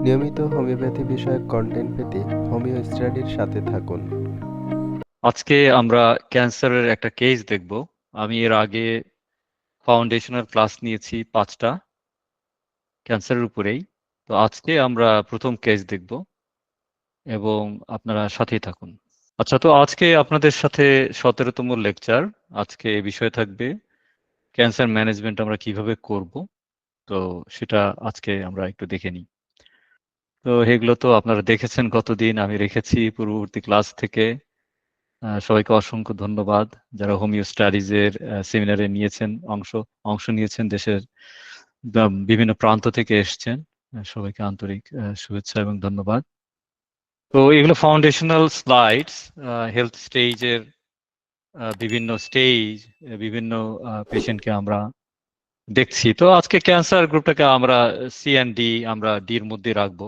নিয়মিত হোমিওপ্যাথি বিষয়ক কন্টেন্ট পেতে হোমিও স্টাডির সাথে থাকুন। আজকে আমরা ক্যান্সারের একটা কেস দেখব। আমি এর আগে ফাউন্ডেশনাল ক্লাস নিয়েছি 5টা ক্যান্সারের উপরেই। তো আজকে আমরা প্রথম কেস দেখব এবং আপনারা সাথেই থাকুন। আচ্ছা, তো আজকে আপনাদের সাথে 17তম লেকচার। আজকে এই বিষয় থাকবে ক্যান্সার ম্যানেজমেন্ট আমরা কিভাবে করব। তো সেটা আজকে আমরা একটু দেখে নিই। তো এগুলো তো আপনারা দেখেছেন, গতদিন আমি রেখেছি পূর্ববর্তী ক্লাস থেকে। সবাইকে অসংখ্য ধন্যবাদ যারা হোমিও স্টাডিজের সেমিনারে অংশ অংশ নিয়েছেন, দেশের বিভিন্ন প্রান্ত থেকে এসছেন। সবাইকে আন্তরিক শুভেচ্ছা এবং ধন্যবাদ। তো এগুলো ফাউন্ডেশনাল স্লাইডস, হেলথ স্টেজের বিভিন্ন স্টেজ, বিভিন্ন পেশেন্টকে আমরা দেখছি। তো আজকে ক্যান্সার গ্রুপটাকে আমরা সি অ্যান্ড ডি, আমরা ডির মধ্যে রাখবো।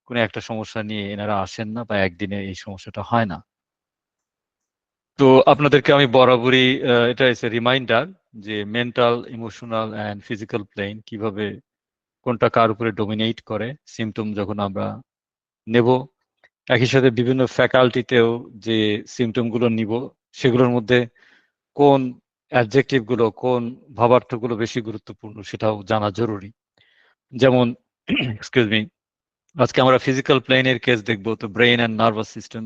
কোনো একটা সমস্যা নিয়ে এনারা আসেন না, বা একদিনে এই সমস্যাটা হয় না। তো আপনাদেরকে আমি বরাবরই এটা এসে রিমাইন্ডার যে mental, emotional and physical plane কিভাবে কোনটা কার উপরে ডোমিনেট করে সিমটম যখন আমরা নেব। একই সাথে বিভিন্ন ফ্যাকাল্টিতেও যে সিমটম গুলো নিব, সেগুলোর মধ্যে কোন অ্যাডজেক্টিভ গুলো, কোন ভাবার্থগুলো বেশি গুরুত্বপূর্ণ সেটাও জানা জরুরি। যেমন এক্সকিউজ মি, আজকে আমরা ফিজিক্যাল প্লেনের কেস দেখবো। তো ব্রেন অ্যান্ড নার্ভাস সিস্টেম,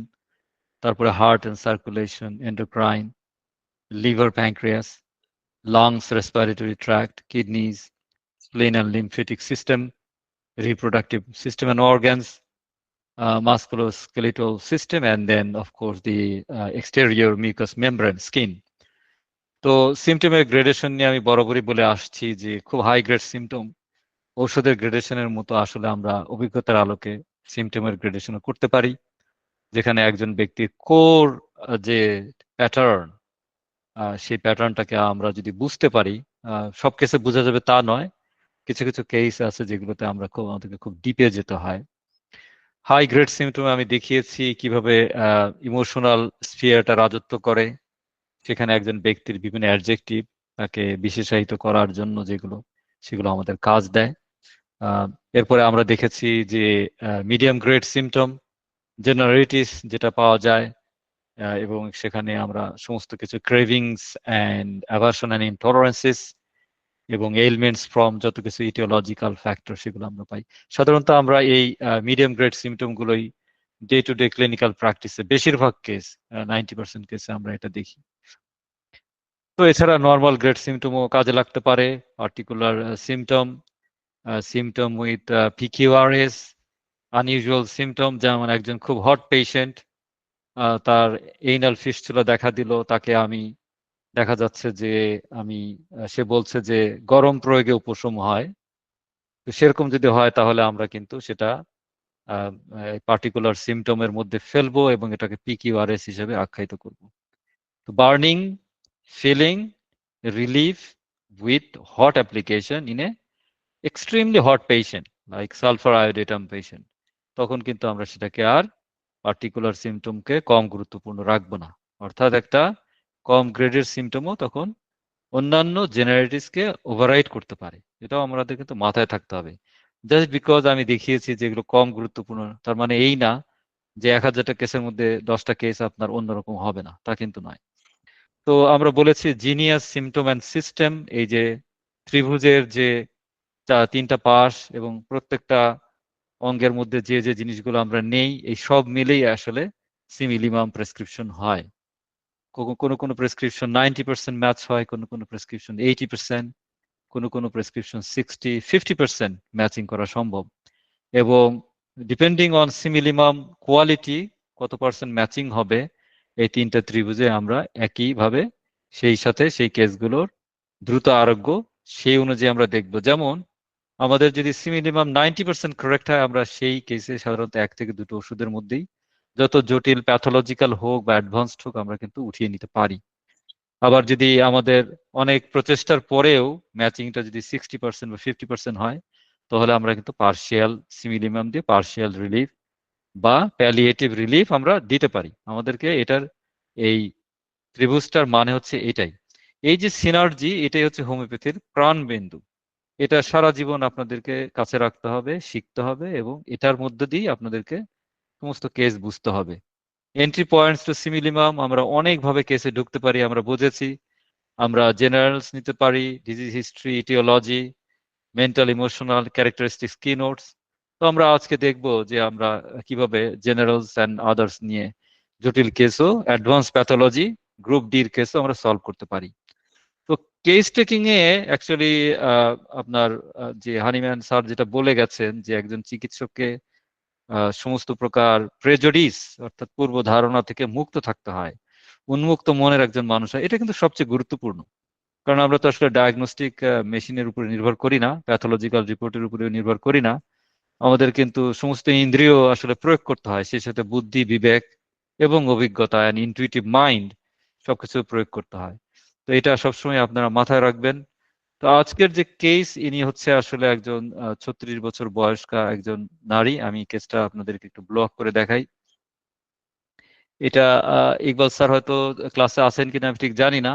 তারপরে heart and circulation, endocrine, liver, pancreas, lungs, respiratory tract, kidneys, spleen and lymphatic system, reproductive system and organs, musculoskeletal system, and then, of course, the exterior mucous membrane, skin. তো সিমটমের gradation নিয়ে আমি বরাবরই বলে আসছি যে খুব high grade symptom ঔষধের গ্রেডেশনের মতো আসলে আমরা অভিজ্ঞতার আলোকে সিমটমের গ্রেডেশন করতে পারি, যেখানে একজন ব্যক্তির কোর যে প্যাটার্ন, সেই প্যাটার্নটাকে আমরা যদি বুঝতে পারি, সব কেসে বোঝা যাবে তা নয়। কিছু কিছু কেস আছে যেগুলোতে আমাদেরকে খুব ডিপে যেতে হয়। হাই গ্রেড সিমটমে আমি দেখিয়েছি কিভাবে ইমোশনাল স্ফিয়ারটা রাজত্ব করে, সেখানে একজন ব্যক্তির বিভিন্ন অ্যাডজেক্টিভ তাকে বিশেষায়িত করার জন্য যেগুলো, সেগুলো আমাদের কাজ দেয়। আহ, এরপরে আমরা দেখেছি যে মিডিয়াম গ্রেড সিমটম, জেনারেটিস যেটা পাওয়া যায়, এবং সেখানে আমরা সমস্ত কিছু ক্রেভিংস অ্যান্ড অ্যাভারশন অ্যান্ড ইনটলারেন্সেস এবং এলিমেন্টস ফ্রম যত কিছু ইটিওলজিক্যাল ফ্যাক্টর, সেগুলো আমরা পাই। সাধারণত আমরা এই মিডিয়াম গ্রেড সিমটম গুলোই ডে টু ডে ক্লিনিক্যাল প্র্যাকটিসে বেশিরভাগ কেস, 90% কেসে আমরা এটা দেখি। তো এছাড়া নর্মাল গ্রেড সিমটমও কাজে লাগতে পারে। Particular symptom, symptom with PQRS, unusual symptom, যেমন একজন খুব হট পেশেন্ট, তার এইনাল ফিস্টুলা দেখা দিল, তাকে আমি দেখা যাচ্ছে যে আমি সে বলছে যে গরম প্রয়োগে উপশম হয়। তো সেরকম যদি হয় তাহলে আমরা কিন্তু সেটা পার্টিকুলার সিমটমের মধ্যে ফেলবো এবং এটাকে পিকিউআরএস হিসেবে আখ্যায়িত করব। তো burning, feeling, relief with hot application in a extremely hot patient like sulphur iodatum patient, তখন কিন্তু আমরা সেটাকে আর পার্টিকুলার সিমটমকে কম গুরুত্বপূর্ণ রাখবো না। অর্থাৎ একটা কম গ্রেডের সিমটমও তখন অন্যান্য জেনারেটিসকে ওভাররাইড করতে পারে। এটাও আমাদের কিন্তু মাথায় থাকতে হবে। জাস্ট বিকজ আমি দেখিয়েছি যে এগুলো কম গুরুত্বপূর্ণ, তার মানে এই না যে 1000টা কেসের মধ্যে 10টা কেস আপনার অন্যরকম হবে না, তা কিন্তু নয়। তো আমরা বলেছি জিনিয়াস সিমটম অ্যান্ড সিস্টেম, এই যে ত্রিভুজের যে 3টা পাশ এবং প্রত্যেকটা অঙ্গের মধ্যে যে যে জিনিসগুলো আমরা নেই, এই সব মিলেই আসলে সিমিলিমাম প্রেসক্রিপশন হয়। কোনো কোনো প্রেসক্রিপশন 90% ম্যাচ হয়, কোনো কোনো প্রেসক্রিপশন 80%, কোনো কোনো প্রেসক্রিপশন 60-50% ম্যাচিং করা সম্ভব। এবং ডিপেন্ডিং অন সিমিলিমাম কোয়ালিটি কত পার্সেন্ট ম্যাচিং হবে এই 3টা ত্রিভুজে আমরা একইভাবে সেই সাথে সেই কেসগুলোর দ্রুত আরোগ্য সেই অনুযায়ী আমরা দেখব। যেমন আমাদের যদি সিমিলিমাম 90% কারেক্ট হয়, আমরা সেই কেসে সাধারণত 1 থেকে 2টো ওষুধের মধ্যেই যত জটিল প্যাথোলজিক্যাল হোক বা অ্যাডভান্সড হোক আমরা কিন্তু উঠিয়ে নিতে পারি। আবার যদি আমাদের অনেক প্রচেষ্টার পরেও ম্যাচিংটা যদি 60% বা 50% হয়, তাহলে আমরা কিন্তু পার্শিয়াল সিমিলিমাম দিয়ে পার্শিয়াল রিলিফ বা প্যালিয়েটিভ রিলিফ আমরা দিতে পারি। আমাদেরকে এটার এই ত্রিভুজটার মানে হচ্ছে এটাই। এই যে সিনার্জি, এটাই হচ্ছে হোমিওপ্যাথির প্রাণবিন্দু। এটা সারা জীবন আপনাদেরকে কাছে রাখতে হবে, শিখতে হবে, এবং এটার মধ্য দিয়েই আপনাদেরকে সমস্ত কেস বুঝতে হবে। এন্ট্রি পয়েন্টস টু সিমিলিমাম, আমরা অনেকভাবে কেসে ঢুকতে পারি, আমরা বুঝেছি। আমরা জেনারেলস নিতে পারি, disease history, etiology, mental emotional characteristics, কি নোটস। তো আমরা আজকে দেখব যে আমরা কিভাবে জেনারেলস অ্যান্ড আদার্স নিয়ে জটিল কেসও, অ্যাডভান্স প্যাথোলজি, গ্রুপ ডির কেসও আমরা সলভ করতে পারি। তো কেস টেকিং এ অ্যাকচুয়ালি আপনার যে হানিম্যান স্যার যেটা বলে গেছেন যে একজন চিকিৎসককে সমস্ত প্রকার প্রেজুডিস অর্থাৎ পূর্ব ধারণা থেকে মুক্ত থাকতে হয়, উন্মুক্ত মনের একজন মানুষ হয়, এটা কিন্তু সবচেয়ে গুরুত্বপূর্ণ। কারণ আমরা তো আসলে ডায়াগনস্টিক মেশিনের উপরে নির্ভর করি না, প্যাথোলজিক্যাল রিপোর্টের উপরে নির্ভর করি না। আমাদের কিন্তু সমস্ত ইন্দ্রিয় আসলে প্রয়োগ করতে হয়, সেই সাথে বুদ্ধি, বিবেক এবং অভিজ্ঞতা অ্যান্ড ইনটুইটিভ মাইন্ড সবকিছু প্রয়োগ করতে হয়। তো এটা সবসময় আপনারা মাথায় রাখবেন। তো আজকের যে কেস, ইনি হচ্ছে আসলে একজন 36 বছর বয়স্কা একজন নারী। আমি কেসটা আপনাদেরকে একটু ব্লক করে দেখাই। এটা ইকবাল স্যার হয়তো ক্লাসে আছেন কিনা আমি ঠিক জানি না,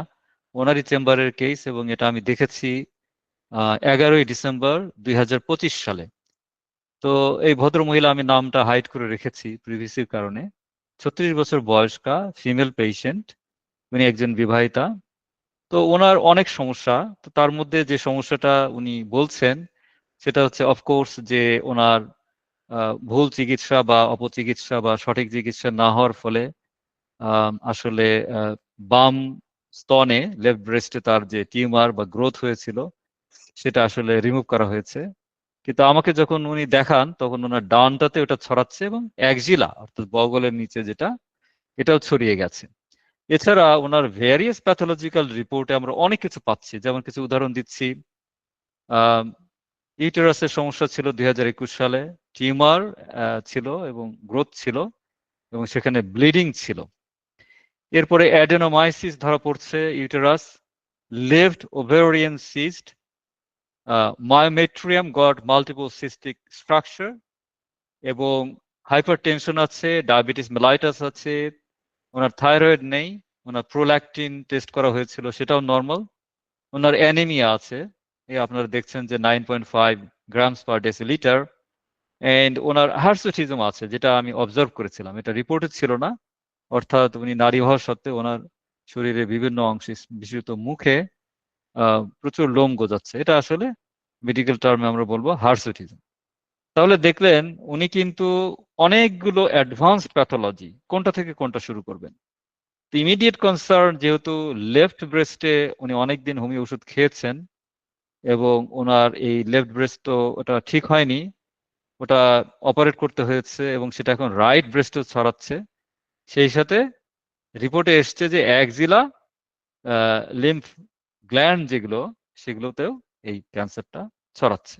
ওনারই চেম্বারের কেস, এবং এটা আমি দেখেছি 11ই ডিসেম্বর 2025 সালে। তো এই ভদ্র মহিলা, আমি নামটা হাইড করে রেখেছি প্রিভিসির কারণে, 36 বছর বয়স্কা, ফিমেল পেশেন্ট, উনি একজন বিবাহিতা। তো ওনার অনেক সমস্যা, তো তার মধ্যে যে সমস্যাটা উনি বলছেন সেটা হচ্ছে অফকোর্স যে ওনার ভুল চিকিৎসা বা অপচিকিৎসা বা সঠিক চিকিৎসা না হওয়ার ফলে আসলে বাম স্তনে, লেফট ব্রেস্টে তার যে টিউমার বা গ্রোথ হয়েছিল সেটা আসলে রিমুভ করা হয়েছে। কিন্তু আমাকে যখন উনি দেখান তখন ওনার ডানটাতে ওটা ছড়াচ্ছে, এবং অ্যাক্সিলা অর্থাৎ বগলের নিচে যেটা, এটাও ছড়িয়ে গেছে। এছাড়া ওনার ভেরিয়াস প্যাথোলজিক্যাল রিপোর্টে আমরা অনেক কিছু পাচ্ছি, যেমন কিছু উদাহরণ দিচ্ছি। ইউটেরাসের সমস্যা ছিল 2021 সালে, টিউমার ছিল এবং গ্রোথ ছিল, এবং সেখানে ব্লিডিং ছিল। এরপরে অ্যাডেনোমাইসিস ধরা পড়ছে uterus, left ovarian cyst, myometrium goat multiple cystic structure, এবং হাইপারটেনশন আছে, ডায়াবেটিস মেলাইটাস আছে, ওনার থাইরয়েড নেই, ওনার প্রোল্যাকটিন টেস্ট করা হয়েছিল সেটাও নর্মাল, ওনার অ্যানিমিয়া আছে, এই আপনারা দেখছেন যে 9.5 grams per decilitre, and owner hirsutism আছে, যেটা আমি অবজার্ভ করেছিলাম, এটা রিপোর্টে ছিল না। অর্থাৎ উনি নারী হওয়ার সত্ত্বেও ওনার শরীরে বিভিন্ন অংশে, বিশেষত মুখে প্রচুর লোম গজাচ্ছে, এটা আসলে মেডিকেল টার্মে আমরা বলবো হার্সুটিজম। তাহলে দেখলেন উনি কিন্তু অনেকগুলো অ্যাডভান্স প্যাথোলজি, কোনটা থেকে কোনটা শুরু করবেন। ইমিডিয়েট কনসার্ন যেহেতু লেফট ব্রেস্টে উনি অনেকদিন হোমিও ওষুধ খেয়েছেন, এবং ওনার এই লেফট ব্রেস্ট তো ওটা ঠিক হয়নি, ওটা অপারেট করতে হয়েছে, এবং সেটা এখন রাইট ব্রেস্টে ছড়াচ্ছে। সেই সাথে রিপোর্টে এসছে যে অ্যাক্সিলা, লিম্ফ গ্ল্যান্ড যেগুলো, সেগুলোতেও এই ক্যান্সারটা ছড়াচ্ছে।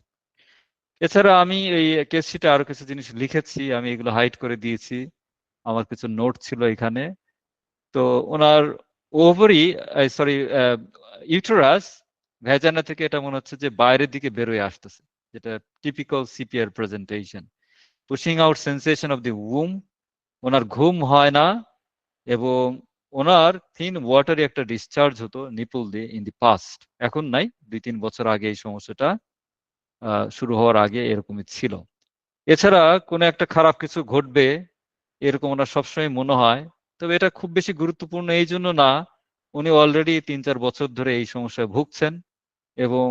এছাড়া আমি এই কেস শিটে আরো কিছু জিনিস লিখেছি, আমি এগুলো হাইড করে দিয়েছি, আমার কিছু নোট ছিল এখানে। তো ওনার ওভারি, সরি, ইউটেরাস, ভ্যাজানা থেকে এটা মনে হচ্ছে যে বাইরের দিকে বেরোয় আসতেছে, যেটা typical Sepia presentation, pushing out sensation of the um. ওনার ঘুম হয় না, এবং ওনার থিন ওয়াটারি একটা ডিসচার্জ হতো নিপল দিয়ে ইন দি পাস্ট, এখন নাই, 2-3 বছর আগে এই সমস্যাটা শুরু হওয়ার আগে এরকমই ছিল। এছাড়া কোনো একটা খারাপ কিছু ঘটবে এরকম ওনার সবসময় মনে হয়, তবে এটা খুব বেশি গুরুত্বপূর্ণ এই জন্য না, উনি অলরেডি 3-4 বছর ধরে এই সমস্যায় ভুগছেন, এবং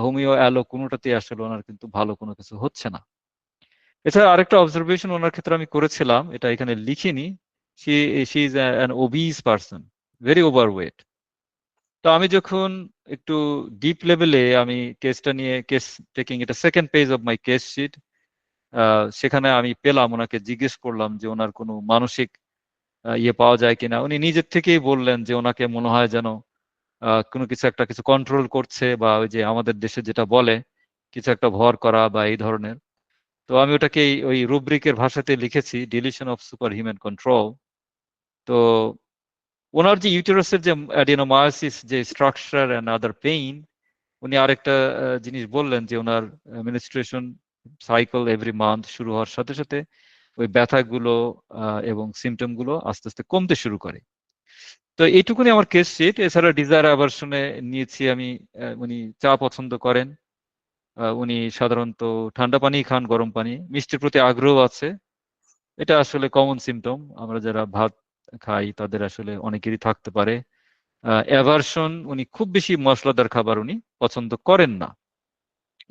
হোমিও অ্যালো কোনোটাতেই আসলে ওনার কিন্তু ভালো কোনো কিছু হচ্ছে না। এছাড়া আরেকটা অবজারভেশন ওনার ক্ষেত্রে আমি করেছিলাম, এটা এখানে লিখিনি, she she is an obese person, very overweight. তো আমি যখন একটু ডিপ লেভেলে আমি কেসটা নিয়ে, কেস টেকিং, এটা second page of my case sheet, সেখানে আমি পেলাম, ওনাকে জিজ্ঞেস করলাম যে ওনার কোনো মানসিক ইয়ে পাওয়া যায় কিনা। উনি নিজের থেকেই বললেন যে ওনাকে মনে হয় যেন কোনো কিছু একটা, কিছু কন্ট্রোল করছে, বা ওই যে আমাদের দেশে যেটা বলে কিছু একটা ভর করা বা এই ধরনের। তো আমি ওটাকে ওই রুব্রিকের ভাষাতে লিখেছি, deletion of super human control. তো ওনার যে ইউটেরাসের যে অ্যাডিনোমায়োসিস, যে স্ট্রাকচার অ্যান্ড আদার পেইন, উনি আরেকটা জিনিস বললেন যে ওনার মেনস্ট্রুয়েশন সাইকেল এভরি মান্থ শুরু হওয়ার সাথে সাথে ওই ব্যথাগুলো এবং সিমটম গুলো আস্তে আস্তে কমতে শুরু করে। তো এইটুকুনি আমার কেস শিট। এছাড়া ডিজায়ার অ্যাভারশনে নিয়েছি আমি, উনি চা পছন্দ করেন, উনি সাধারণত ঠান্ডা পানি খান, গরম পানি, মিষ্টির প্রতি আগ্রহ আছে। এটা আসলে কমন সিমটম, আমরা যারা ভাত খাই তাদের আসলে অনেকেরই থাকতে পারে। অ্যাভারশন, উনি খুব বেশি মশলাদার খাবার উনি পছন্দ করেন না।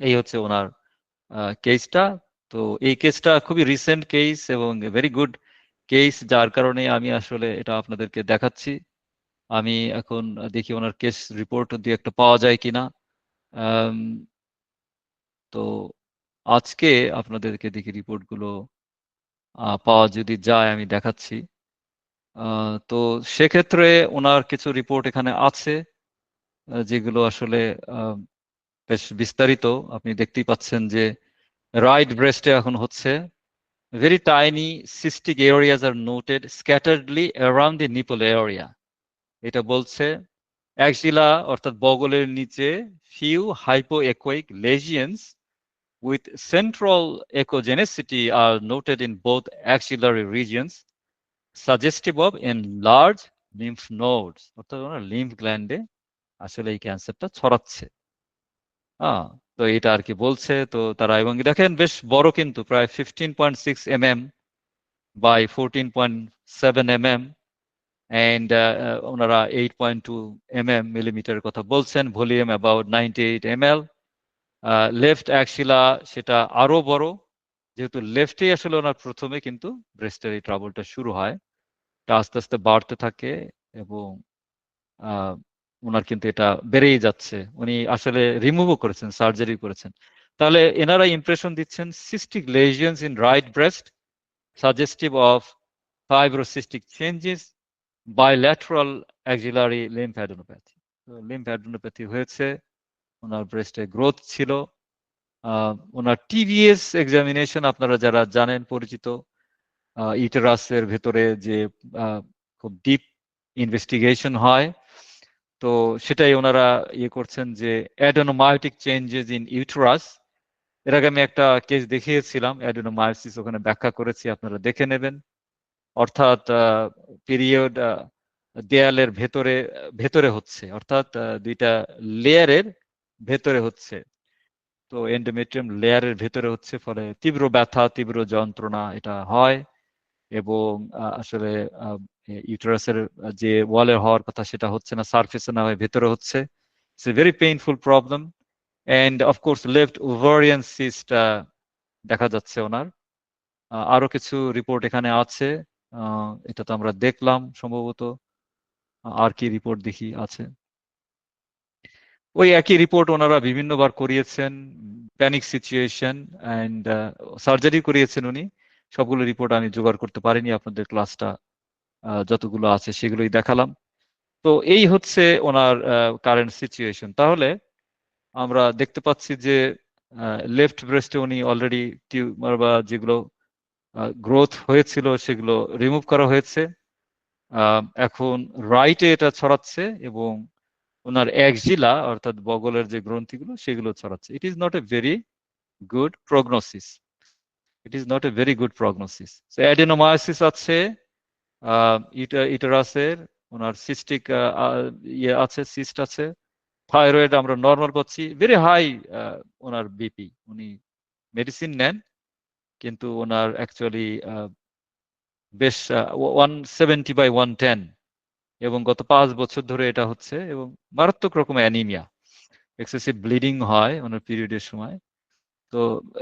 এই হচ্ছে ওনার কেসটা। তো এই কেসটা খুবই রিসেন্ট কেস এবং ভেরি গুড কেস, যার কারণে আমি আসলে এটা আপনাদেরকে দেখাচ্ছি। আমি এখন দেখি ওনার কেস রিপোর্ট দিয়ে একটা পাওয়া যায় কিনা। আম, তো আজকে আপনাদেরকে দেখি রিপোর্টগুলো পাওয়া যদি যায় আমি দেখাচ্ছি। তো সেক্ষেত্রে ওনার কিছু রিপোর্ট এখানে আছে, যেগুলো আসলে আহ, বেশ বিস্তারিত। আপনি দেখতেই পাচ্ছেন যে রাইট ব্রেস্টে এখন হচ্ছে very tiny cystic areas are noted scatteredly around the nipple area. এটা বলছে অ্যাক্সিলা অর্থাৎ বগলের নিচে few hypoechoic lesions with central echogenicity are noted in both axillary regions, suggestive of enlarged lymph nodes. অর্থাৎ ওনার লিম্ফ গ্ল্যান্ডে আসলে এই ক্যান্সারটা ছড়াচ্ছে। হ্যাঁ, তো এটা আর কি বলছে। তো তারা এবং দেখেন বেশ বড়, কিন্তু প্রায় 15.6 mm by 14.7 mm, and ওনারা 8.2 millimeter কথা বলছেন, ভলিউম অ্যাবাউট 98 ml। লেফট অ্যাক্সিলা সেটা আরো বড়, যেহেতু লেফটে আসলে ওনার প্রথমে কিন্তু ব্রেস্টের এই ট্রাবলটা শুরু হয়, এটা আস্তে আস্তে বাড়তে থাকে এবং আহ, ওনার কিন্তু এটা বেড়েই যাচ্ছে। উনি আসলে রিমুভও করেছেন, সার্জারি করেছেন। তাহলে এনারা ইমপ্রেশন দিচ্ছেন cystic lesions in right breast suggestive of fibrocystic changes, bilateral axillary lymphadenopathy। Lymphadenopathy হয়েছে, ওনার ব্রেস্টে গ্রোথ ছিল। ওনার টিভিএস এক্সামিনেশন আপনারা যারা জানেন, পরিচিত, ইউটেরাসের ভেতরে যে খুব ডিপ ইনভেস্টিগেশন হয়, তো সেটাই ওনারা ইয়ে করছেন যে অ্যাডেনোমায়োটিক চেঞ্জেস ইন ইউটেরাস। এর আগে আমি একটা কেস দেখিয়েছিলাম, অ্যাডেনোমায়োসিস, ওখানে ব্যাখ্যা করেছি, আপনারা দেখে নেবেন। অর্থাৎ পিরিয়ড দেয়ালের ভেতরে ভেতরে হচ্ছে, অর্থাৎ দুইটা লেয়ারের ভেতরে হচ্ছে। তো এন্ডোমেট্রিয়াম লেয়ারের ভেতরে হচ্ছে, ফলে তীব্র ব্যথা, তীব্র যন্ত্রণা এটা হয়। এবং আসলে ইউটেরাসের যে ওয়ালে হওয়ার কথা সেটা হচ্ছে না, সারফেসে না হয়ে ভেতরে হচ্ছে। It's a very painful problem. And of course left ovarian cyst দেখা যাচ্ছে ওনার। আরো কিছু রিপোর্ট এখানে আছে, এটা তো আমরা দেখলাম সম্ভবত। আর কি রিপোর্ট দেখি আছে? ওই একই রিপোর্ট ওনারা বিভিন্নবার করিয়েছেন, প্যানিক সিচুয়েশন অ্যান্ড সার্জারি করিয়েছেন উনি। সবগুলো রিপোর্ট আমি জোগাড় করতে পারিনি, আপনাদের ক্লাসটা যতগুলো আছে সেগুলোই দেখালাম। তো এই হচ্ছে ওনার কারেন্ট সিচুয়েশন। তাহলে আমরা দেখতে পাচ্ছি যে লেফট ব্রেস্টে উনি অলরেডি টিউমার বা যেগুলো গ্রোথ হয়েছিল সেগুলো রিমুভ করা হয়েছে। এখন রাইটে এটা ছড়াচ্ছে এবং ওনার অ্যাক্সিলা অর্থাৎ বগলের যে গ্রন্থিগুলো সেগুলো ছড়াচ্ছে। It is not a very good prognosis, it is not a very good prognosis. Adenomyosis আছে ইটারাসের, ওনার সিস্টিক ইয়ে আছে, সিস্ট আছে। থাইরয়েড আমরা নর্মাল পাচ্ছি, ভেরি হাই ওনার বিপি। উনি মেডিসিন নেন, কিন্তু ওনার অ্যাকচুয়ালি বেশ 170/110, এবং গত 5 বছর ধরে এটা হচ্ছে, এবং মারাত্মক রকমের অ্যানিমিয়া, এক্সেসিভ ব্লিডিং হয় ওনার পিরিয়ডের সময়। তো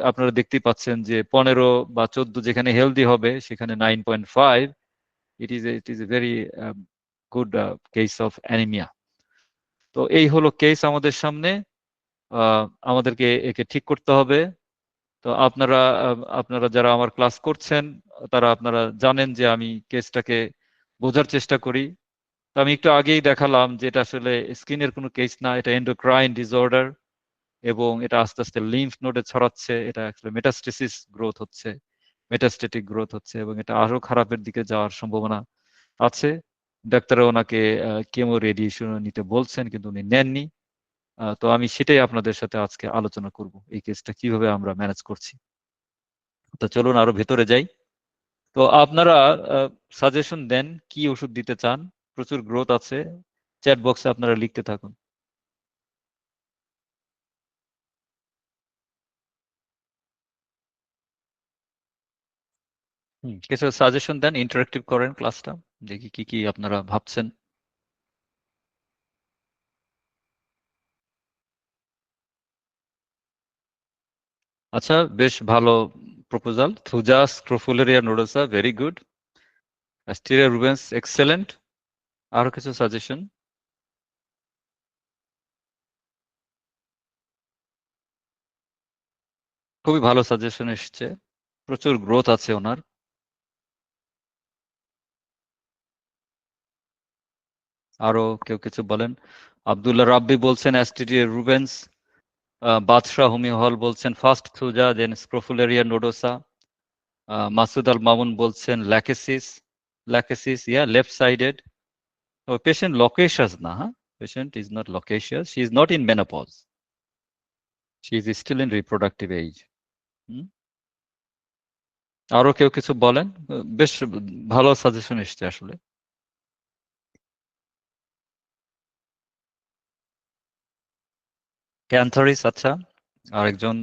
আপনারা দেখতেই পাচ্ছেন যে 15 বা 14 যেখানে হেলদি হবে সেখানে 9.5। ইট is a very good case of anaemia. তো এই হলো কেস আমাদের সামনে। আমাদেরকে একে ঠিক করতে হবে। তো আপনারা যারা আমার ক্লাস করছেন, তারা আপনারা জানেন যে আমি কেসটাকে বোঝার চেষ্টা করি। তো আমি একটু আগেই দেখালাম যে এটা আসলে স্কিনের কোনো কেস না, এটা এন্ডোক্রাইন ডিসঅর্ডার, এবং এটা আস্তে আস্তে লিম্ফ নোডে ছড়াচ্ছে। এটা আসলে মেটাস্টেসিস গ্রোথ হচ্ছে, মেটাস্টেটিক গ্রোথ হচ্ছে, এবং এটা আরো খারাপের দিকে যাওয়ার সম্ভাবনা আছে। ডাক্তাররা ওনাকে কেমো রেডিয়েশন নিতে বলছেন, কিন্তু উনি নেননি। তো আমি সেটাই আপনাদের সাথে আজকে আলোচনা করব, এই কেসটা কিভাবে আমরা ম্যানেজ করছি। তো চলুন আরো ভেতরে যাই। তো আপনারা সাজেশন দেন কি ওষুধ দিতে চান। প্রচুর গ্রোথ আছে, চ্যাট বক্সে আপনারা লিখতে থাকুন। কিছু সাজেশন দেন, ইন্টারেক্টিভ করেন ক্লাসটা, দেখি কি কি আপনারা ভাবছেন। আচ্ছা, বেশ ভালো proposal. Thuja Scrophularia nodosa, very good. Asterias rubens, excellent. আরো কিছু সাজেশন? খুবই ভালো সাজেশন এসছে, প্রচুর গ্রোথ আছে ওনার। আরো কেউ কিছু বলেন? আব্দুল্লাহ রাব্বি বলছেন অ্যাস্টেরিয়া রুবেন্স। বাদশাহ হোমিও হল বলছেন ফার্স্ট থুজা দেন স্ক্রোফুলারিয়া নোডোসা। মাসুদ আল মামুন বলছেন ল্যাকেসিস। ল্যাকেসিস, ইয়া, লেফট সাইডেড। পেশেন্ট loquacious না, হ্যাঁ, patient is not loquacious, she is not in menopause, she is still in reproductive age. আরো কেউ কিছু বলেন? বেশ ভালো সাজেশন এসছে আসলে। ক্যান্থারিস, আচ্ছা, আরেকজন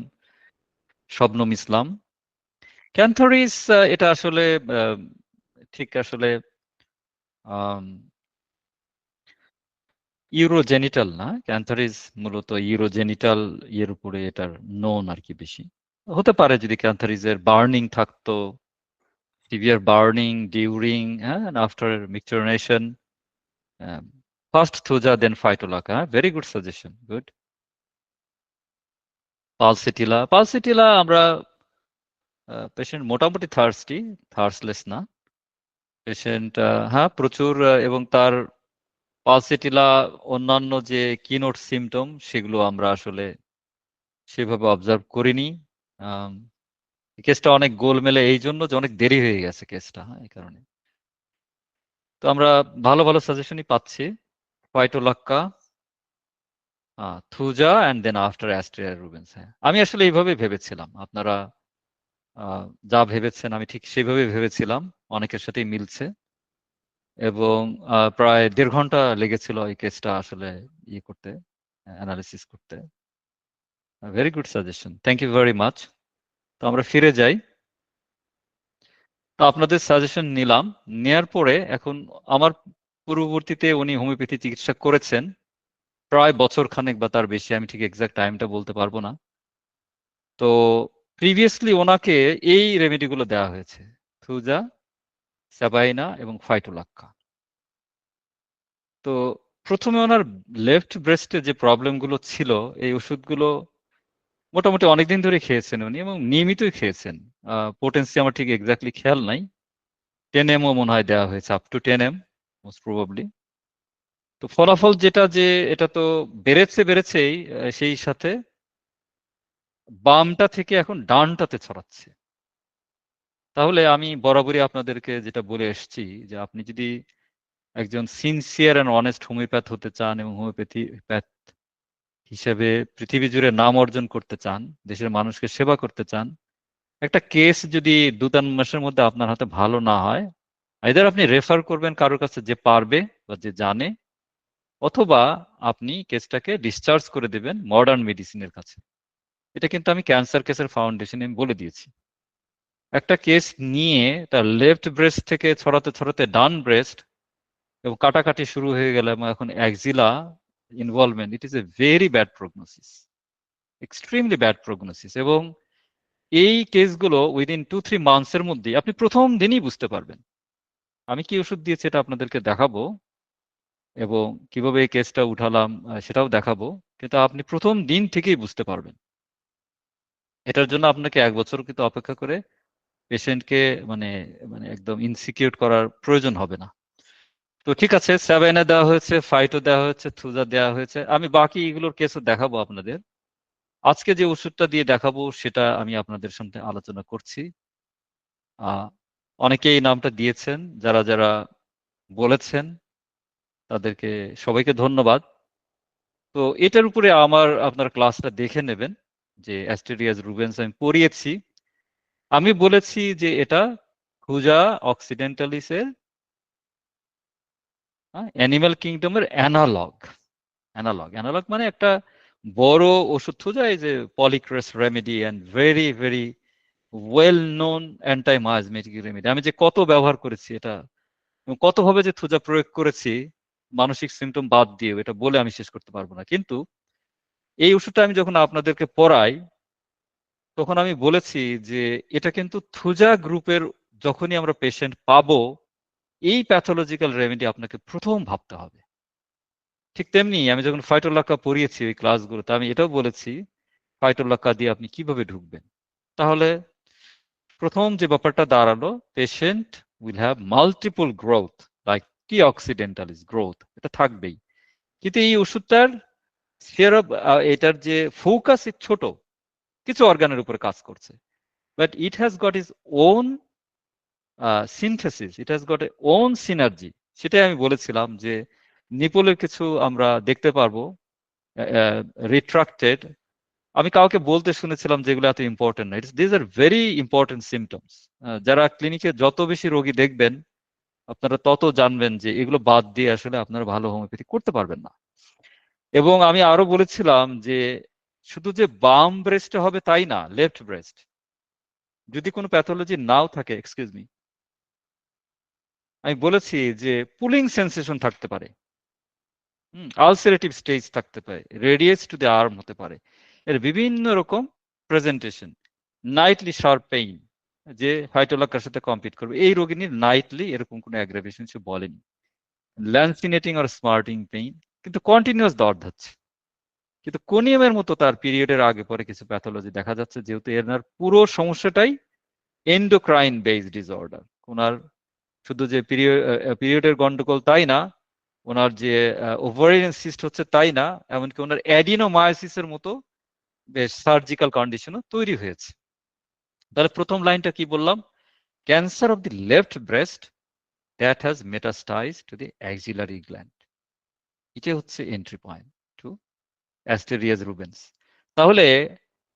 শবনম ইসলাম। ক্যান্থারিস, এটা আসলে ঠিক আসলে ইউরোজেনিটাল না, ক্যান্থারিস মূলত ইউরোজেনিটাল ইয়ের উপরে এটার নোন আর কি বেশি। হতে পারে যদি ক্যান্থারিসের বার্নিং থাকতো, severe burning during and after micturition. First thuja then phytolacca, very good suggestion, good. Pulsatilla আমরা পেশেন্ট মোটামুটি থার্স্টলেস না পেশেন্ট, হ্যাঁ প্রচুর, এবং তার পালসিটিলা অন্যান্য যে কিনোট সিমটম সেগুলো আমরা আসলে সেভাবে অবজার্ভ করিনি। কেসটা অনেক গোলমেলে এই জন্য যে অনেক দেরি হয়ে গেছে কেসটা, হ্যাঁ, এই কারণে। তো আমরা ভালো ভালো সাজেশনই পাচ্ছি। Phytolacca, Thuja and then after Asterias rubens. হ্যাঁ, আমি আসলে এইভাবে ভেবেছিলাম, আপনারা যা ভেবেছেন আমি ঠিক সেইভাবে ভেবেছিলাম, অনেকের সাথেই মিলছে। এবং প্রায় 1.5 ঘন্টা লেগেছিল এই কেসটা আসলে ইয়ে করতে, অ্যানালিসিস করতে। Very good suggestion, thank you very much. তো আমরা ফিরে যাই। তো আপনাদের সাজেশন নিলাম, নেয়ার পরে এখন আমার পূর্ববর্তীতে উনি হোমিওপ্যাথি চিকিৎসা করেছেন প্রায় বছর খানেক বা তার বেশি, আমি ঠিক এক্সাক্ট টাইমটা বলতে পারবো না। তো প্রিভিয়াসলি ওনাকে এই রেমেডিগুলো দেওয়া হয়েছে, থুজা, স্যাবাইনা এবং ফাইটোলাক্কা। তো প্রথমে ওনার লেফট ব্রেস্টে যে প্রবলেমগুলো ছিল, এই ওষুধগুলো মোটামুটি অনেকদিন ধরে খেয়েছেন উনি এবং নিয়মিতই খেয়েছেন। পোটেন্সি আমার ঠিক এক্স্যাক্টলি খেয়াল নাই, 10 mও মনে হয় দেওয়া হয়েছে, up to 10 m most probably. তো ফলাফল যেটা, যে এটা তো বেড়েছেই, সেই সাথে বামটা থেকে এখন ডানটাতে ছড়াচ্ছে। তাহলে আমি বরাবরই আপনাদেরকে যেটা বলে এসেছি, যে আপনি যদি একজন সিনসিয়ার অ্যান্ড অনেস্ট হোমিওপ্যাথ হতে চান এবং হোমিওপ্যাথি হিসেবে পৃথিবী জুড়ে নাম অর্জন করতে চান, দেশের মানুষকে সেবা করতে চান, একটা কেস যদি 2-3 মাসের মধ্যে আপনার হাতে ভালো না হয়, আইদার আপনি রেফার করবেন কারোর কাছে যে পারবে বা যে জানে, অথবা আপনি কেসটাকে ডিসচার্জ করে দেবেন মডার্ন মেডিসিনের কাছে। এটা কিন্তু আমি ক্যান্সার কেসের ফাউন্ডেশনে বলে দিয়েছি। একটা কেস নিয়ে তার লেফট ব্রেস্ট থেকে ছড়াতে ছড়াতে ডান ব্রেস্ট এবং কাটাকাটি শুরু হয়ে গেল এবং এখন axilla involvement, it is a very bad prognosis, extremely bad prognosis. এবং এই কেসগুলো উইদিন 2-3 মান্থসের মধ্যে আপনি প্রথম দিনই বুঝতে পারবেন। আমি কি ওষুধ দিয়েছি এটা আপনাদেরকে দেখাবো, এবং কিভাবে এই কেসটা উঠালাম সেটাও দেখাবো, কিন্তু আপনি প্রথম দিন থেকেই বুঝতে পারবেন। এটার জন্য আপনাকে 1 বছর কিন্তু অপেক্ষা করে পেশেন্টকে মানে মানে একদম ইনসিকিউর করার প্রয়োজন হবে না। তো ঠিক আছে, স্যাবাইনা দেওয়া হয়েছে, ফাইটো দেওয়া হয়েছে, থুজা দেওয়া হয়েছে, আমি বাকি এগুলোর কেসও দেখাবো আপনাদের। আজকে যে ওষুধটা দিয়ে দেখাবো সেটা আমি আপনাদের সামনে আলোচনা করছি। অনেকেই এই নামটা দিয়েছেন, যারা যারা বলেছেন তাদেরকে সবাইকে ধন্যবাদ। তো এটার উপরে আপনার ক্লাসটা দেখে নেবেন, যে অ্যাস্টেরিয়াস রুবেন্স আমি পড়িয়েছি। আমি বলেছি যে এটা খুজা অক্সিডেন্টালিসের অ্যানিমাল কিংডমের অ্যানালগ মানে একটা বড় ওষুধ। Thuja is a polycrest remedy and very very well known antimiasmatic remedy. আমি যে কত ব্যবহার করেছি এটা, কতভাবে যে থুজা প্রয়োগ করেছি মানসিক সিমটম বাদ দিয়ে, এটা বলে আমি শেষ করতে পারবো না। কিন্তু এই ওষুধটা আমি যখন আপনাদেরকে পড়াই তখন আমি বলেছি যে এটা কিন্তু থুজা গ্রুপের যখনই আমরা পেশেন্ট পাবো, এই প্যাথোলজিক্যাল রেমেডি আপনাকে প্রথম ভাবতে হবে। ঠিক তেমনি আমি যখন ফাইটোলাক্কা পড়িয়েছি ওই ক্লাসগুলোতে আমি এটাও বলেছি ফাইটোলাক্কা দিয়ে আপনি কিভাবে ঢুকবেন। তাহলে প্রথম যে ব্যাপারটা দাঁড়ালো, patient will have multiple growth, like T occidentalis growth, এটা থাকবেই। কিন্তু এই ওষুধটার স্ফিয়ার অফ এটার যে ফোকাস ছোট, কিছু অর্গানের উপরে কাজ করছে, but it has got is own synthesis, it has got a own synergy. সেটাই আমি বলেছিলাম যে নিপলের কিছু আমরা দেখতে পারবো রিট্রাক্টেড। আমি কাউকে বলতে শুনেছিলাম যেগুলো এত ইম্পর্টেন্ট না, this are very important symptoms. যারা ক্লিনিকে যত বেশি রোগী দেখবেন আপনারা তত জানবেন যে এগুলো বাদ দিয়ে আসলে আপনারা ভালো হোমিওপ্যাথি করতে পারবেন না। এবং আমি আরো বলেছিলাম যে শুধু যে বাম ব্রেস্টে হবে তাই না, লেফট ব্রেস্ট যদি কোনো প্যাথোলজি নাও থাকে, এক্সকিউজ মি, আমি বলেছি যে পুলিং সেন্সেশন থাকতে পারে, আলসারেটিভ স্টেজ থাকতে পারে, রেডিয়েস টু দ্য আর্ম হতে পারে, এর বিভিন্ন রকম প্রেজেন্টেশন, নাইটলি শার্প পেইন যে ফাইটোলাক্কার সাথে কম্পিট করবে, এই রোগিনীর নাইটলি এরকম কোনো অ্যাগ্রাভেশন সে বলেনি। ল্যান্সিনেটিং আর স্মার্টিং পেইন, কিন্তু কন্টিনিউয়াস দর ধাচ্ছে। কিন্তু কোনিয়ামের মতো তার পিরিয়ডের আগে পরে কিছু প্যাথোলজি দেখা যাচ্ছে, যেহেতু এনার পুরো সমস্যাটাই এন্ডোক্রাইন বেসড ডিসঅর্ডার। ওনার শুধু যে পিরিয়ডের গন্ডগোল তাই না, ওনার যে ওভারিয়ান সিস্ট হচ্ছে তাই না, এমনকি ওনার অ্যাডিনোমায়োসিসের মতো বেশ সার্জিক্যাল কন্ডিশনও তৈরি হয়েছে। তাহলে প্রথম লাইনটা কি বললাম, cancer of the left breast that has metastasize to the axillary gland, এটা হচ্ছে entry point to Asterias rubens. তাহলে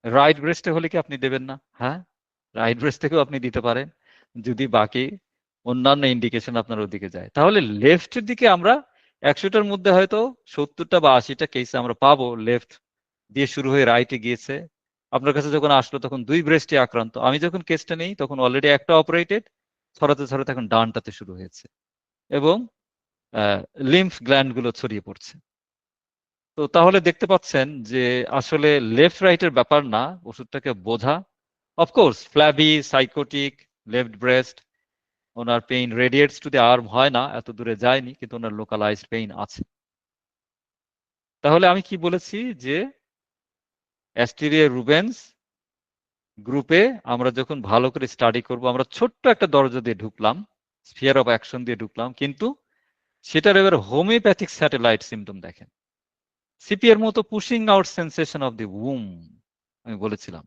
রাইট ব্রেস্টে হলে কি আপনি দেবেন না? হ্যাঁ, রাইট ব্রেস্ট থেকেও আপনি দিতে পারেন যদি বাকি অন্যান্য ইন্ডিকেশন আপনার ওদিকে যায়। তাহলে লেফটের দিকে আমরা 100টার মধ্যে হয়তো 70টা বা 80টা কেসে আমরা পাবো লেফট দিয়ে শুরু হয়ে রাইটে গিয়েছে। আপনার কাছে যখন আসলো তখন দুই ব্রেস্টে আক্রান্ত, আমি যখন কেসটা নেই তখন অলরেডি একটা অপারেটেড, ছড়াতে ছড়াতে এখন ডানটাতে শুরু হয়েছে এবং লিম্ফ গ্ল্যান্ড গুলো ছড়িয়ে পড়ছে। তো তাহলে দেখতে পাচ্ছেন যে আসলে লেফট রাইটের ব্যাপার না ওষুধটাকে বোঝা। Of course flabby sycotic left breast, ওনার pain radiates to the arm হয় না, এত দূরে যায়নি, কিন্তু ওনার লোকালাইজড পেইন আছে। তাহলে আমি কি বলেছি যে অ্যাস্টেরিয়া রুবেন্স গ্রুপে আমরা যখন ভালো করে স্টাডি করব, আমরা ছোট্ট একটা দরজা দিয়ে ঢুকলাম, স্ফিয়ার অফ অ্যাকশন দিয়ে ঢুকলাম, কিন্তু সেটার এবার হোমিওপ্যাথিক স্যাটেলাইট সিমটম দেখেন। সিপিএর মতো pushing out sensation of the um, আমি বলেছিলাম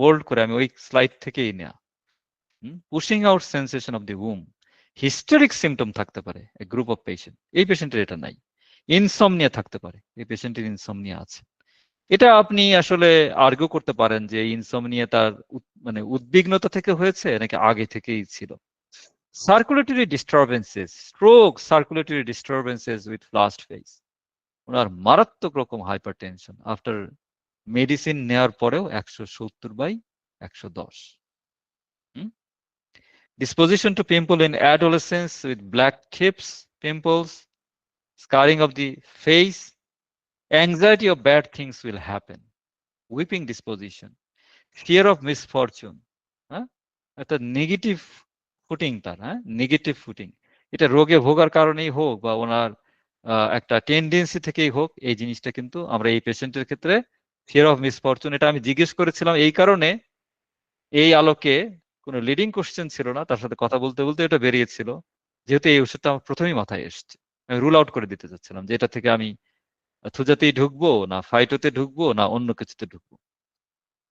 বোল্ড করে, আমি ওই স্লাইড থেকেই নেয়া। Pushing out sensation of the um, hysteric symptom থাকতে পারে এ গ্রুপ অফ পেশেন্ট, এই পেশেন্টের এটা নাই। ইনসমনিয়া থাকতে পারে, এই পেশেন্টের ইনসমনিয়া আছে। এটা আপনি আসলে আর্গু করতে পারেন যে ইনসমনিয়া তার মানে উদ্বিগ্নতা থেকে হয়েছে নাকি আগে থেকেই ছিল। Circulatory disturbances, stroke, circulatory disturbances with flushed face, ওনার মারাত্মক রকম হাইপার টেনশন, আফটার মেডিসিন নেওয়ার পরেও 170/110। Disposition to pimple in adolescence with black tips, pimples, scarring of the face, anxiety of bad things will happen, weeping disposition, fear of misfortune, হ্যাঁ, একটা negative footing তার, হ্যাঁ, negative footing. এটা রোগে ভোগার কারণেই হোক বা ওনার একটা টেন্ডেন্সি থেকেই হোক, এই জিনিসটা কিন্তু আমরা এই পেশেন্টের ক্ষেত্রে ফিয়ার অফ মিসফরচুন, এটা আমি জিজ্ঞেস করেছিলাম এই কারণে, এই আলোকে কোনো লিডিং কোশ্চেন ছিল না, তার সাথে কথা বলতে বলতে এটা বেরিয়েছিল, যেহেতু এই ওষুধটা আমার প্রথমেই মাথায় এসছে। আমি রুল আউট করে দিতে চাচ্ছিলাম যে এটা থেকে আমি থুজাতেই ঢুকবো না ফাইটোতে ঢুকবো না অন্য কিছুতে ঢুকবো।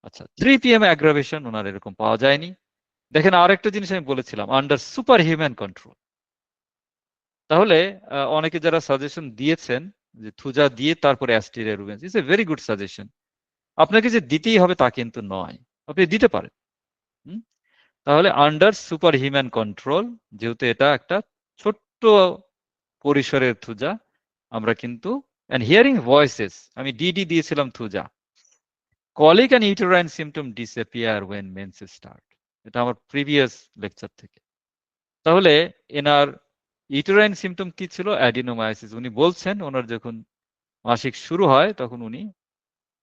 আচ্ছা, 3 PM অ্যাগ্রাভেশন ওনার এরকম পাওয়া যায়নি। দেখেন আরেকটা জিনিস আমি বলেছিলাম, আন্ডার সুপার হিউম্যান কন্ট্রোল। তাহলে অনেকে যারা সাজেশন দিয়েছেন যে থুজা দিয়ে তারপরে Asterias rubens, it's a very good suggestion. আপনাকে যে দিতেই হবে তা কিন্তু নয়, আপনি দিতে পারেন। তাহলে আন্ডার সুপার হিউম্যান কন্ট্রোল, যেহেতু এটা একটা ছোট্ট পরিসরের থুজা, আমরা কিন্তু হিয়ারিং ভয়েসেস, আমি ডিডি দিয়েছিলাম Thuja, colic and uterine symptom disappear when menses start. এটা আমার প্রিভিয়াস লেকচার থেকে। তাহলে এনার ইউটেরাইন সিমটম কি ছিল? অ্যাডিনোমায়োসিস। উনি বলছেন ওনার যখন মাসিক শুরু হয় তখন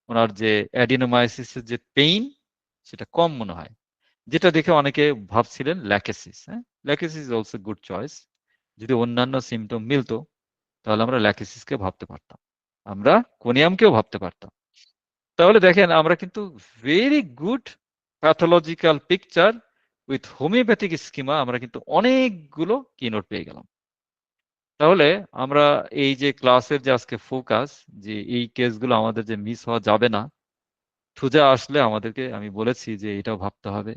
ওনার যে অ্যাডিনোমায়োসিসের যে পেইন সেটা কম মনে হয়, যেটা দেখে অনেকে ভাবছিলেন ল্যাকেসিস। হ্যাঁ, Lachesis is also good choice. যদি অন্যান্য সিমটম মিলতো তাহলে আমরা ল্যাকেসিসকে ভাবতে পারতাম, আমরা কোনিয়ামকেও ভাবতে পারতাম। তাহলে দেখেন আমরা কিন্তু very good pathological picture with homeopathic schema আমরা কিন্তু অনেকগুলো কিনোট পেয়ে গেলাম। তাহলে আমরা এই যে ক্লাসের যে আজকে ফোকাস, যে এই কেসগুলো আমাদের যে মিস হওয়া যাবে না। থুজা আসলে আমাদেরকে আমি বলেছি যে এটাও ভাবতে হবে,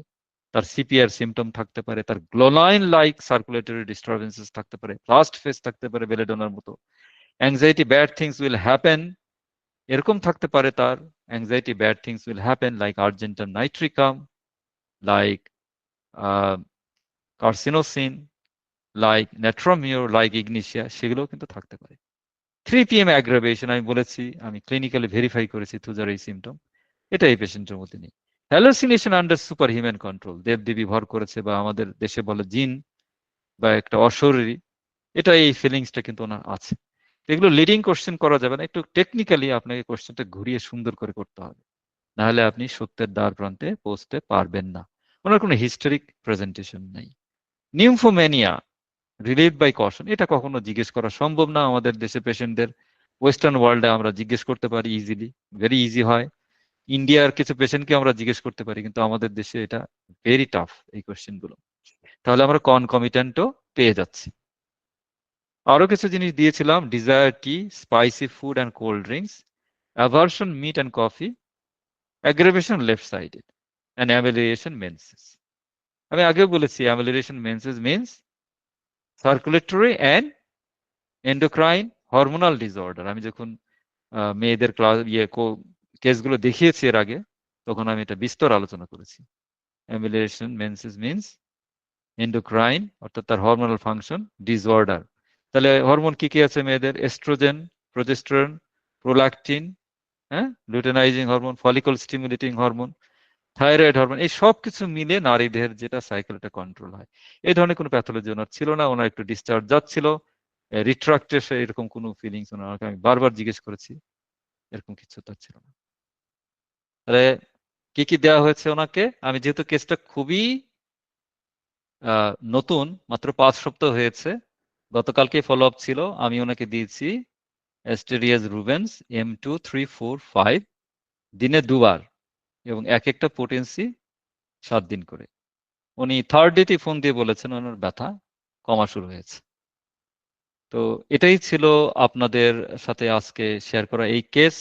তার সিপিআর সিমটম থাকতে পারে, তার গ্লোনাইন লাইক সার্কুলেটরি ডিস্টারবেন্সেস থাকতে পারে, ফাস্ট ফেস থাকতে পারে বেলেডোনার মতো, anxiety bad things will happen এরকম থাকতে পারে, তার anxiety bad things will happen like Argentum nitricum, like Carcinosin, like Natrum mur, like Ignatia, সেগুলোও কিন্তু থাকতে পারে। 3 PM অ্যাগ্রাভেশন আমি বলেছি, আমি ক্লিনিক্যালি ভেরিফাই করেছি থুজার এই সিমটম, এটা এই পেশেন্টের মধ্যে নেই। Hallucination under super human control, দেবদেবী ভর করেছে বা আমাদের দেশে বলে জিন বা একটা অশরীরী, এটা এই ফিলিংসটা কিন্তু ওনার আছে। এগুলো লিডিং কোশ্চেন করা যাবে না, একটু টেকনিক্যালি আপনাকে কোশ্চেনটা ঘুরিয়ে সুন্দর করে করতে হবে, নাহলে আপনি সত্যের দ্বার প্রান্তে পৌঁছতে পারবেন না। ওনার কোনো হিস্টোরিক প্রেজেন্টেশন নেই। নিউমোম্যানিয়া রিলিভ বাই কশন, এটা কখনো জিজ্ঞেস করা সম্ভব না আমাদের দেশে পেশেন্টদের। ওয়েস্টার্ন ওয়ার্ল্ডে আমরা জিজ্ঞেস করতে পারি ইজিলি, ভেরি ইজি হয়। ইন্ডিয়ার কিছু পেশেন্টকে আমরা জিজ্ঞেস করতে পারি, কিন্তু আমাদের দেশে এটা ভেরি টাফ এই কোশ্চেন গুলো। তাহলে আমরা কনকমিটেন্টও পেয়ে যাচ্ছি। আরো কিছু জিনিস দিয়েছিলাম, desire tea, spicy food and cold drinks, aversion meat and coffee, aggravation left sided, and amelioration menses. আমি আগেও বলেছি amelioration menses means circulatory and endocrine hormonal disorder. আমি যখন মেয়েদের ক্লাস কেসগুলো দেখিয়েছি এর আগে, তখন আমি এটা বিস্তর আলোচনা করেছি। অ্যামেলিয়েশন মেন্সেস মিনস এন্ডোক্রাইন, অর্থাৎ তার হরমোনাল ফাংশন ডিসঅর্ডার। তাহলে হরমোন কি কি আছে মেয়েদের? এস্ট্রোজেন, প্রোজেস্টেরন, প্রোল্যাকটিন, হ্যাঁ, luteinizing hormone, follicle stimulating hormone, thyroid hormone, এই সব কিছু মিলে নারীদের যেটা সাইকেলটা কন্ট্রোল হয়। এই ধরনের কোনো প্যাথোলজি ওনার ছিল না, ওনার একটু ডিসচার্জ যাচ্ছিল, রিট্রাক্টেশন এরকম কোনো ফিলিংস ওনাকে আমি বারবার জিজ্ঞেস করেছি, এরকম কিছু তার ছিল না। তাহলে কি কি দেওয়া হয়েছে ওনাকে? আমি যেহেতু কেসটা খুবই নতুন, মাত্র 5 সপ্তাহ হয়েছে, গতকালকে ফলো আপ ছিল, আমি ওনাকে দিয়েছি অ্যাস্টেরিয়াস রুবেন্স M2345 দিনে 2 বার, এবং এক একটা পোটেন্সি 7 দিন করে। উনি থার্ড ডেতে ফোন দিয়ে বলেছেন ওনার ব্যথা কমা শুরু হয়েছে। তো এটাই ছিল আপনাদের সাথে আজকে শেয়ার করা এই কেস।